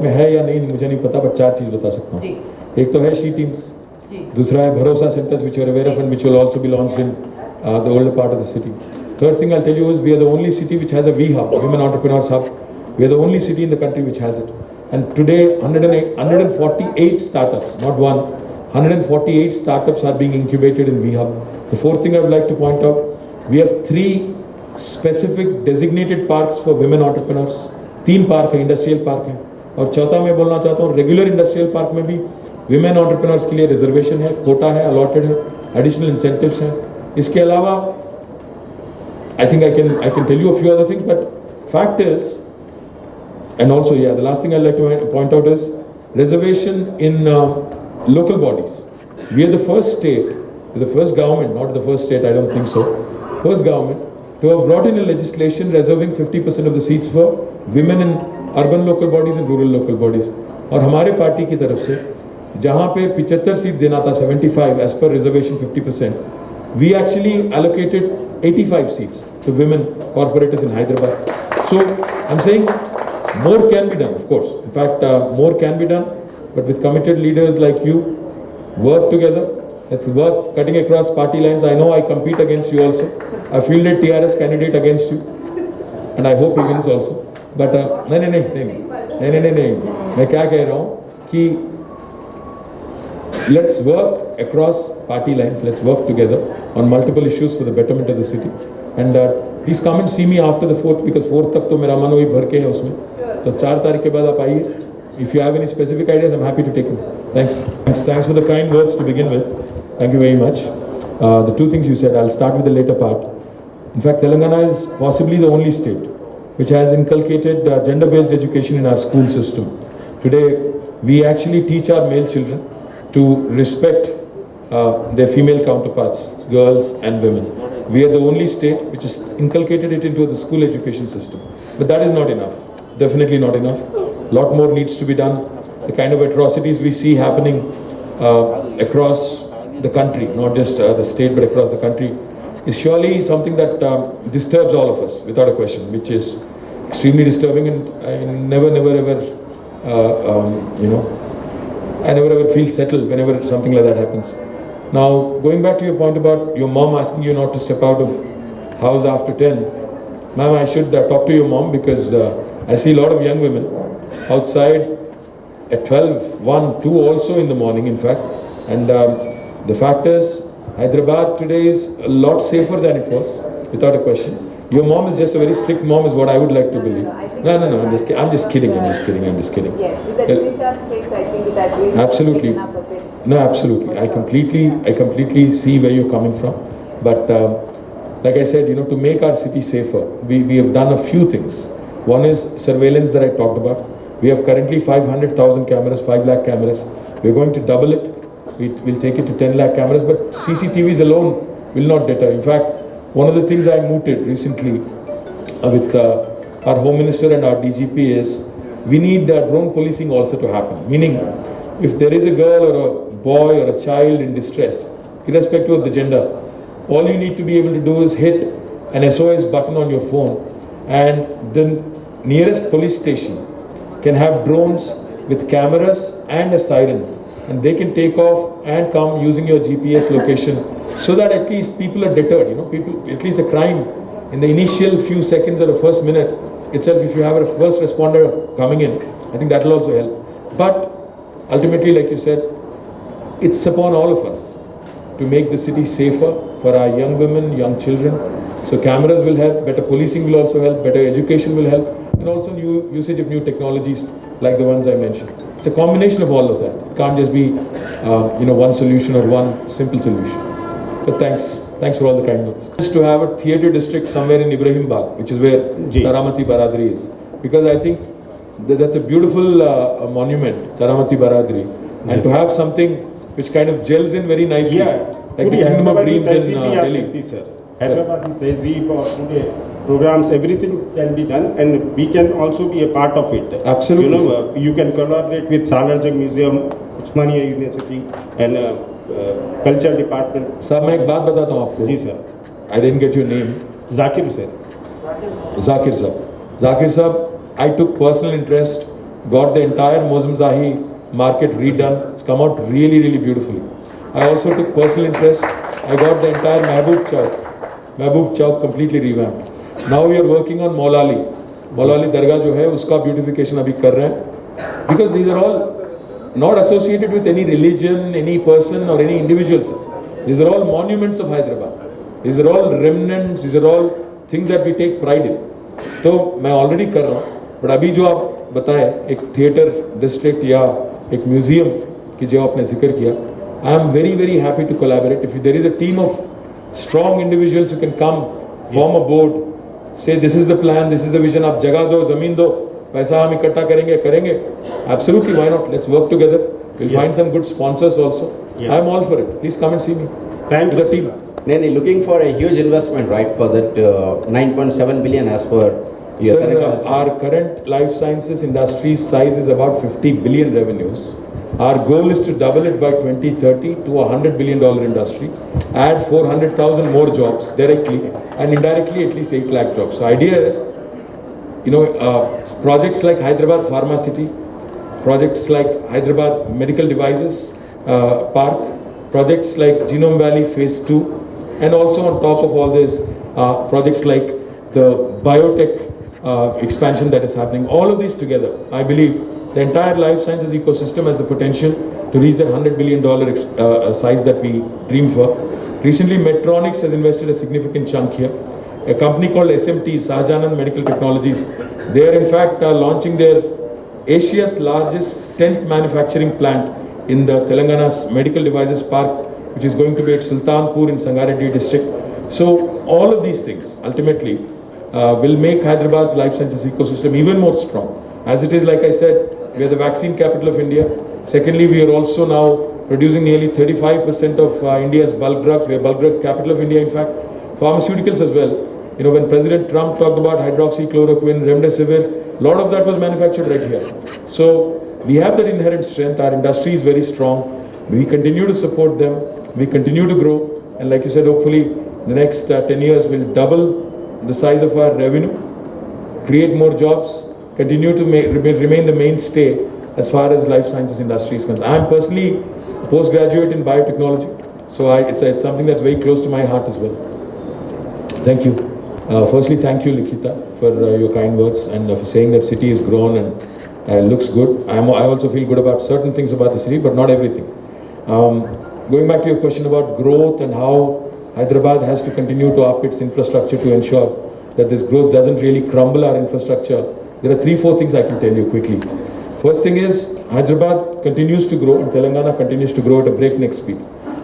में है या नहीं मुझे नहीं पता, बट 4 चीज़ बता सकता हूँ। एक तो है शी टीम्स, दूसरा है भरोसा centres which you are aware of and which will also be launched in the older part of the city. Third thing I'll tell you is we are the only city which has a V Hub, Women Entrepreneurs Hub. We are the only city in the country which has it. And today 148 startups, not one, 148 startups are being incubated in V Hub. The fourth thing I would like to point out, we have 3 specific designated parks for women entrepreneurs. 3 park है, industrial park है, और चौथा मैं बोलना चाहता हूँ regular industrial park में भी विमेन एंटरप्रेन्योर्स के लिए रिजर्वेशन है, कोटा है, अलॉटेड है, एडिशनल इंसेंटिव्स हैं. इसके अलावा I think I can tell you a few other things, but fact is, and also the last thing I like to point out is reservation in local bodies. We are the first state, the first government, not the first state, I don't think so, first government to have brought in a legislation reserving 50% of the seats for women in urban local bodies and rural local bodies. और हमारे party की तरफ से जहाँ पे 75 seat देना था, 75 as per reservation 50%, we actually allocated 85 seats to women corporators in Hyderabad. So I'm saying more can be done, of course. In fact, more can be done, but with committed leaders like you, work together. Let's work cutting across party lines. I know I compete against you also. I fielded TRS candidate against you, and I hope he wins also. But नहीं, मैं क्या कह रहा हूँ कि let's work across party lines. Let's work together on multiple issues for the betterment of the city. And please come and see me after the 4th, because 4th तक तो मेरा मन वही भर के है उसमें. तो 4 तारीख के बाद आप आइए. If you have any specific ideas, I'm happy to take them. Thanks for the kind words to begin with. Thank you very much. The 2 things you said, I'll start with the later part. In fact, Telangana is possibly the only state which has inculcated gender-based education in our school system. Today, we actually teach our male children to respect their female counterparts, girls and women. We are the only state which has inculcated it into the school education system. But that is not enough. Definitely not enough. A lot more needs to be done. The kind of atrocities we see happening across the country, not just the state but across the country, is surely something that disturbs all of us without a question, which is extremely disturbing, and I never ever I never ever feel settled whenever something like that happens. Now, going back to your point about your mom asking you not to step out of house after 10, ma'am, I should talk to your mom, because I see a lot of young women outside at 12, 1, 2 also in the morning, in fact, and the fact is, Hyderabad today is a lot safer than it was, without a question. Your mom is just a very strict mom, is what I would like to believe. No, I'm just kidding. Yes, with the Tumisha's case, I think it has really absolutely taken up a bit. No, absolutely. I completely see where you're coming from. But like I said, to make our city safer, we have done a few things. One is surveillance that I talked about. We have currently 500,000 cameras, 5 lakh cameras. We're going to double it. We'll take it to 10 lakh cameras, but CCTVs alone will not deter. In fact, one of the things I mooted recently with our Home Minister and our DGP is we need drone policing also to happen. Meaning, if there is a girl or a boy or a child in distress, irrespective of the gender, all you need to be able to do is hit an SOS button on your phone, and the nearest police station can have drones with cameras and a siren. And they can take off and come using your GPS location, so that at least people are deterred. People, at least the crime in the initial few seconds or the first minute itself, if you have a first responder coming in, I think that will also help. But ultimately, like you said, it's upon all of us to make the city safer for our young women, young children. So cameras will help, better policing will also help, better education will help, and also new usage of new technologies like the ones I mentioned. It's a combination of all of that. It can't just be, one solution or one simple solution. But thanks for all the kind words. Just to have a theatre district somewhere in Ibrahim Bagh, which is where Taramati Baradari is, because I think that's a beautiful monument, Taramati Baradari, and to have something which kind of gels in very nicely, like the Kingdom of Dreams in Delhi. Hyderabad Tehzeeb or programs, everything can be done, and we can also be a part of it. Absolutely. You can collaborate with Salarjung Museum, Osmania University, and Culture Department. Sir, मैं एक बात बताता हूँ आपको. जी sir. I didn't get your name. Zakir sir. Zakir sir. Zakir sir, I took personal interest got the entire Mozamzahi market redone. It's come out really, really beautifully. I also took personal interest. I got the entire Mahbub Chowk completely revamped. Now we are working on Maulali Dargah जो है उसका beautification अभी कर रहे हैं. Because these are all not associated with any religion, any person or any individual. Sir. These are all monuments of Hyderabad. These are all remnants. These are all things that we take pride in. तो मैं already कर रहा हूँ. But अभी जो आप बताए एक theatre district या एक museum की जो आपने जिक्र किया, I am very, very happy to collaborate. If there is a team of strong individuals who can come, form a board, say this is the plan, this is the vision, आप जगह दो, ज़मीन दो, पैसा हम इकट्ठा करेंगे, absolutely, why not? Let's work together. We'll find some good sponsors also. I am all for it. Please come and see me. Thank you. The team. Then looking for a huge investment, right, for that 9.7 billion as per your current Sir, policy. our current life sciences industry size is about 50 billion revenues. Our goal is to double it by 2030 to a $100 billion industry, add 400,000 more jobs directly and indirectly at least 8 lakh jobs. So idea is, projects like Hyderabad Pharma City, projects like Hyderabad Medical Devices Park, projects like Genome Valley Phase 2, and also on top of all this, projects like the biotech expansion that is happening. All of these together, I believe, the entire life sciences ecosystem has the potential to reach that $100 billion size that we dream for. Recently, Medtronics has invested a significant chunk here. A company called SMT, Sahajanand Medical Technologies, they are in fact launching their Asia's largest stent manufacturing plant in the Telangana's Medical Devices Park, which is going to be at Sultanpur in Sangareddy district. So all of these things ultimately will make Hyderabad's life sciences ecosystem even more strong. As it is, like I said, we are the vaccine capital of India. Secondly, we are also now producing nearly 35% of India's bulk drugs. We are bulk drug capital of India, in fact. Pharmaceuticals as well. When President Trump talked about hydroxychloroquine, remdesivir, a lot of that was manufactured right here. So we have that inherent strength. Our industry is very strong. We continue to support them. We continue to grow. And like you said, hopefully the next 10 years will double the size of our revenue, create more jobs, continue to remain the mainstay as far as life sciences industry is concerned. I am personally a postgraduate in biotechnology, so it's something that's very close to my heart as well. Thank you. Firstly, thank you, Likhita, for your kind words and for saying that city has grown and looks good. I also feel good about certain things about the city, but not everything. Going back to your question about growth and how Hyderabad has to continue to up its infrastructure to ensure that this growth doesn't really crumble our infrastructure. There are 3-4 things I can tell you quickly. First thing is, Hyderabad continues to grow and Telangana continues to grow at a breakneck speed,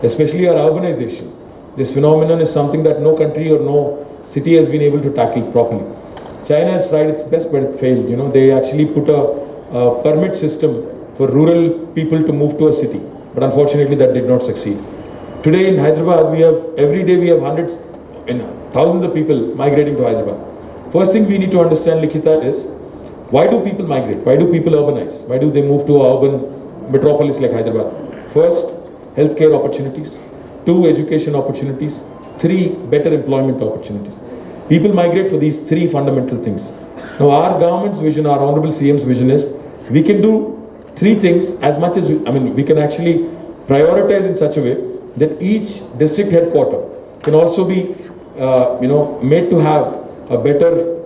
especially our urbanization. This phenomenon is something that no country or no city has been able to tackle properly. China has tried its best, but it failed. They actually put a permit system for rural people to move to a city, but unfortunately that did not succeed. Today in Hyderabad, every day we have hundreds and thousands of people migrating to Hyderabad. First thing we need to understand, Likhita, is why do people migrate? Why do people urbanize? Why do they move to an urban metropolis like Hyderabad? First, healthcare opportunities. 2, education opportunities. 3, better employment opportunities. People migrate for these 3 fundamental things. Now our government's vision, our Honorable CM's vision is, we can do 3 things as much as we can actually prioritize in such a way that each district headquarter can also be made to have a better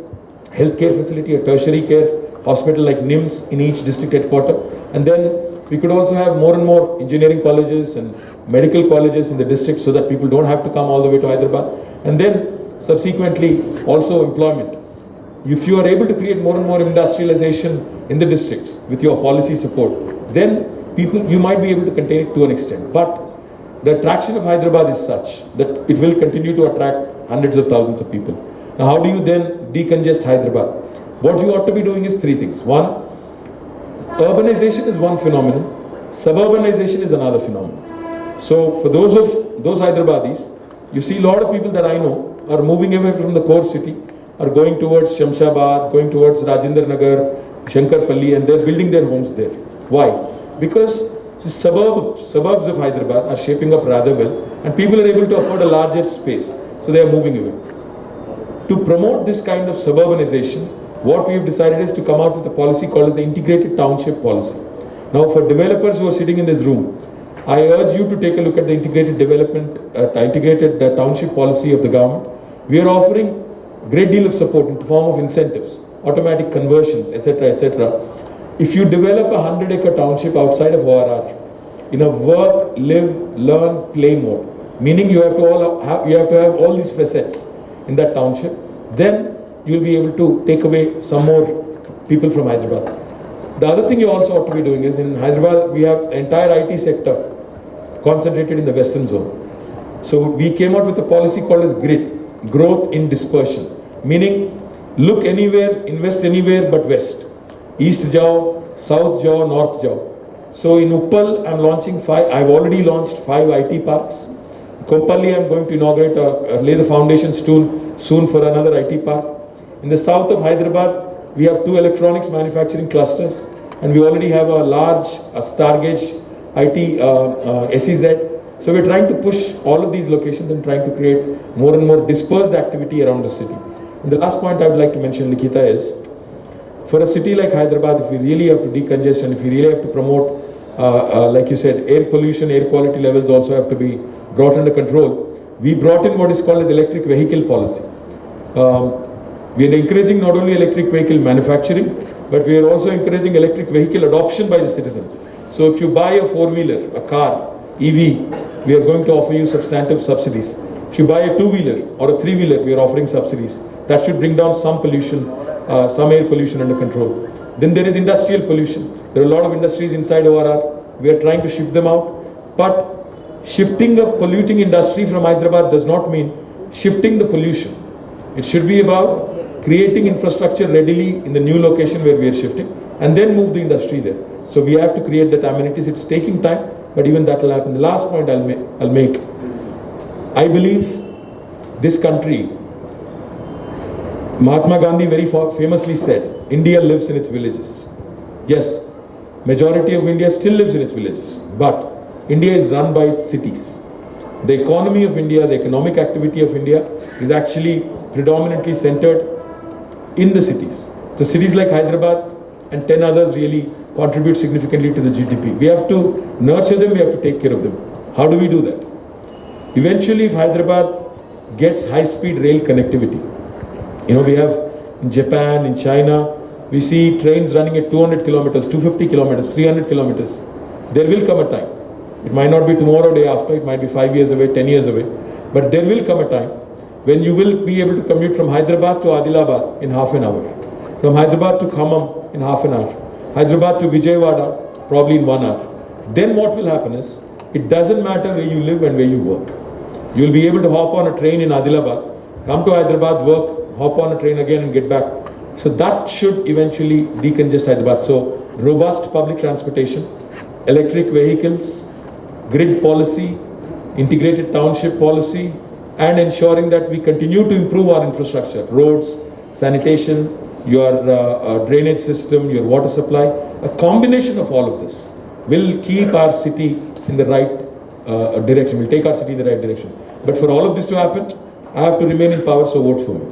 healthcare facility, a tertiary care hospital like NIMS in each district headquarter. And then we could also have more and more engineering colleges and medical colleges in the district so that people don't have to come all the way to Hyderabad. And then subsequently also employment. If you are able to create more and more industrialization in the districts with your policy support, then you might be able to contain it to an extent. But the attraction of Hyderabad is such that it will continue to attract hundreds of thousands of people. Now, how do you then decongest Hyderabad? What you ought to be doing is 3 things. 1, urbanization is one phenomenon. Suburbanization is another phenomenon. So, for those Hyderabadis, you see a lot of people that I know are moving away from the core city, are going towards Shamshabad, going towards Rajendra Nagar, Shankarpalli, and they're building their homes there. Why? Because the suburbs of Hyderabad are shaping up rather well, and people are able to afford a larger space, so they are moving away. To promote this kind of suburbanization, what we have decided is to come out with a policy called as the integrated township policy. Now, for developers who are sitting in this room, I urge you to take a look at the integrated township policy of the government. We are offering great deal of support in the form of incentives, automatic conversions, etc., etc. If you develop a 100-acre township outside of ORR in a work, live, learn, play mode, meaning you have to have all these facets in that township, then you will be able to take away some more people from Hyderabad. The other thing you also ought to be doing is, in Hyderabad we have the entire IT sector concentrated in the western zone. So we came out with a policy called as GRID, growth in dispersion, meaning look anywhere, invest anywhere but west. East jao, south jao, north jao. So in Uppal I've already launched 5 IT parks. Kompally I'm going to inaugurate lay the foundation soon for another IT park. In the south of Hyderabad we have 2 electronics manufacturing clusters, and we already have a large Stargate IT SEZ. So we're trying to push all of these locations and trying to create more and more dispersed activity around the city. And the last point I would like to mention, Nikita, is for a city like Hyderabad, if we really have to decongest and if we really have to promote, like you said, air pollution, air quality levels also have to be brought under control. We brought in what is called as electric vehicle policy. We are encouraging not only electric vehicle manufacturing, but we are also encouraging electric vehicle adoption by the citizens. So if you buy a 4-wheeler, a car, EV, we are going to offer you substantive subsidies. If you buy a 2-wheeler or a 3-wheeler, we are offering subsidies. That should bring down some pollution, some air pollution under control. Then there is industrial pollution. There are a lot of industries inside ORR. We are trying to shift them out. But shifting a polluting industry from Hyderabad does not mean shifting the pollution. It should be about creating infrastructure readily in the new location where we are shifting, and then move the industry there. So we have to create that amenities. It's taking time, but even that will happen. The last point I'll make. I believe this country, Mahatma Gandhi very famously said, India lives in its villages. Yes, majority of India still lives in its villages, but India is run by its cities. The economy of India, the economic activity of India is actually predominantly centered in the cities. So cities like Hyderabad and 10 others really contribute significantly to the GDP. We have to nurture them, we have to take care of them. How do we do that? Eventually, if Hyderabad gets high-speed rail connectivity, we have in Japan, in China, we see trains running at 200 kilometers, 250 kilometers, 300 kilometers. There will come a time. It might not be tomorrow or day after, it might be 5 years away, 10 years away. But there will come a time when you will be able to commute from Hyderabad to Adilabad in half an hour, from Hyderabad to Khammam in half an hour, Hyderabad to Vijayawada probably in 1 hour. Then what will happen is, it doesn't matter where you live and where you work. You will be able to hop on a train in Adilabad, come to Hyderabad, work, hop on a train again and get back. So that should eventually decongest Hyderabad. So robust public transportation, electric vehicles, grid policy, integrated township policy, and ensuring that we continue to improve our infrastructure, roads, sanitation, your drainage system, your water supply. A combination of all of this will keep our city in the right direction, will take our city in the right direction. But for all of this to happen, I have to remain in power, so vote for me.